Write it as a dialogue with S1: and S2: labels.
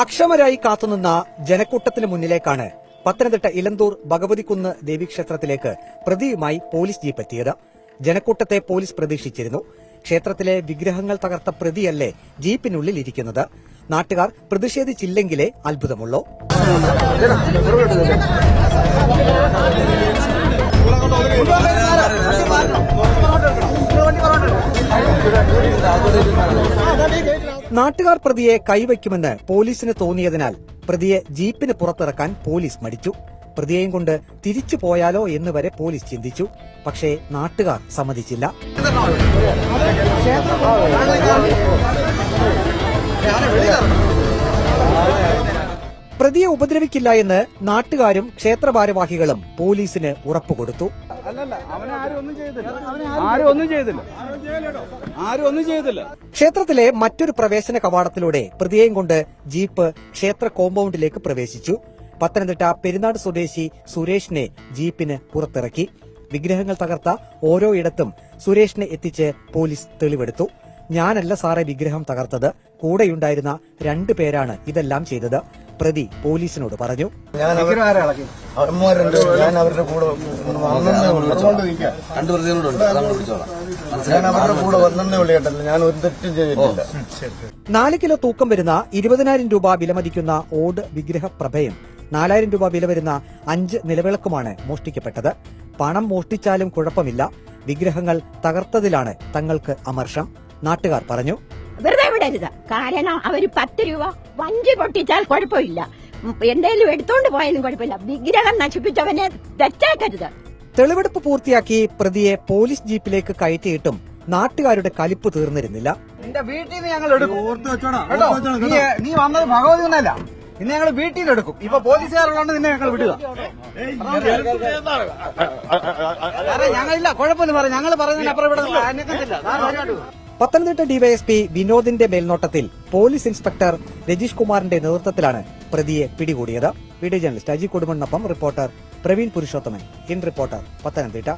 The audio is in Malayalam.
S1: അക്ഷമരായി കാത്തുനിന്ന ജനക്കൂട്ടത്തിന് മുന്നിലേക്കാണ് പത്തനംതിട്ട ഇലന്തൂർ ഭഗവതിക്കുന്ന് ദേവീക്ഷേത്രത്തിലേക്ക് പ്രതിയുമായി പോലീസ് ജീപ്പ് എത്തിയത്. ജനക്കൂട്ടത്തെ പോലീസ് പ്രതീക്ഷിച്ചിരുന്നു. ക്ഷേത്രത്തിലെ വിഗ്രഹങ്ങൾ തകർത്ത പ്രതിയല്ലേ ജീപ്പിനുള്ളിൽ ഇരിക്കുന്നത്? നാട്ടുകാർ പ്രതിഷേധിച്ചില്ലെങ്കിലേ അത്ഭുതമുള്ളൂ. നാട്ടുകാർ പ്രതിയെ കൈവയ്ക്കുമെന്ന് പോലീസിന് തോന്നിയതിനാൽ പ്രതിയെ ജീപ്പിന് പുറത്തിറക്കാൻ പോലീസ് മടിച്ചു. പ്രതിയെയും കൊണ്ട് തിരിച്ചു പോയാലോ എന്ന് വരെ പോലീസ് ചിന്തിച്ചു. പക്ഷേ നാട്ടുകാർ സമ്മതിച്ചില്ല. പ്രതിയെ ഉപദ്രവിക്കില്ല എന്ന് നാട്ടുകാരും ക്ഷേത്രഭാരവാഹികളും പോലീസിന് ഉറപ്പുകൊടുത്തു. ക്ഷേത്രത്തിലെ മറ്റൊരു പ്രവേശന കവാടത്തിലൂടെ പ്രതിയെയും കൊണ്ട് ജീപ്പ് ക്ഷേത്ര കോമ്പൌണ്ടിലേക്ക് പ്രവേശിച്ചു. പത്തനംതിട്ട പെരുന്നാട് സ്വദേശി സുരേഷിനെ ജീപ്പിന് പുറത്തിറക്കി. വിഗ്രഹങ്ങൾ തകർത്ത ഓരോ ഇടത്തും സുരേഷിനെ എത്തിച്ച് പോലീസ് തെളിവെടുത്തു. ഞാനല്ല സാറെ വിഗ്രഹം തകർത്തത്, കൂടെയുണ്ടായിരുന്ന 2 പേരാണ് ഇതെല്ലാം ചെയ്തത്, പ്രതി പോലീസിനോട് പറഞ്ഞു.
S2: ഞാൻ അവരുടെ കൂടെ വന്നേ ഉള്ളൂ. ഞാൻ ഒരു തെറ്റും ചെയ്തിട്ടില്ല.
S1: 4 കിലോ തൂക്കം വരുന്ന 20,000 രൂപ വിലമതിക്കുന്ന ഓട് വിഗ്രഹപ്രഭയും 4,000 രൂപ വില വരുന്ന 5 നിലവിളക്കുമാണ് മോഷ്ടിക്കപ്പെട്ടത്. പണം മോഷ്ടിച്ചാലും കുഴപ്പമില്ല, വിഗ്രഹങ്ങൾ തകർത്തതിലാണ് തങ്ങൾക്ക് അമർഷം, നാട്ടുകാർ പറഞ്ഞു.
S3: വെറുതെ വിടരുത്. കാരണം അവര് 10 രൂപ വഞ്ചി പൊട്ടിച്ചാൽ കുഴപ്പമില്ല, എന്തെങ്കിലും എടുത്തോണ്ട് പോയാലും കുഴപ്പമില്ല, വിഗ്രഹം നശിപ്പിച്ചവനെ തെറ്റാക്കരുത്.
S1: തെളിവെടുപ്പ് പൂർത്തിയാക്കി പ്രതിയെ പോലീസ് ജീപ്പിലേക്ക് കയറ്റിയിട്ടും നാട്ടുകാരുടെ കലിപ്പ് തീർന്നിരുന്നില്ല.
S4: നിന്റെ വീട്ടിൽ നിന്ന് ഞങ്ങൾ എടുക്കും. നീ വന്നത് ഭഗവതി ഒന്നല്ല, ഇന്ന് ഞങ്ങൾ വീട്ടിലെടുക്കും. ഇപ്പൊ പോലീസുകാരുള്ളതുകൊണ്ട് നിന്നെ ഞങ്ങൾ വിടുക. ഞങ്ങളില്ല, കുഴപ്പമില്ല പറയാം. ഞങ്ങൾ പറയുന്നതിനപ്പുറം ഇവിടെ
S1: പത്തനംതിട്ട ഡിവൈഎസ്പി വിനോദിന്റെ മേൽനോട്ടത്തിൽ പോലീസ് ഇൻസ്പെക്ടർ രജീഷ് കുമാറിന്റെ നേതൃത്വത്തിലാണ് പ്രതിയെ പിടികൂടിയത്. വീഡിയോ ജേർണലിസ്റ്റ് അജി കൊടുമണ്ണൊപ്പം reporter Praveen Purushothaman. In reporter Pathanamthitta.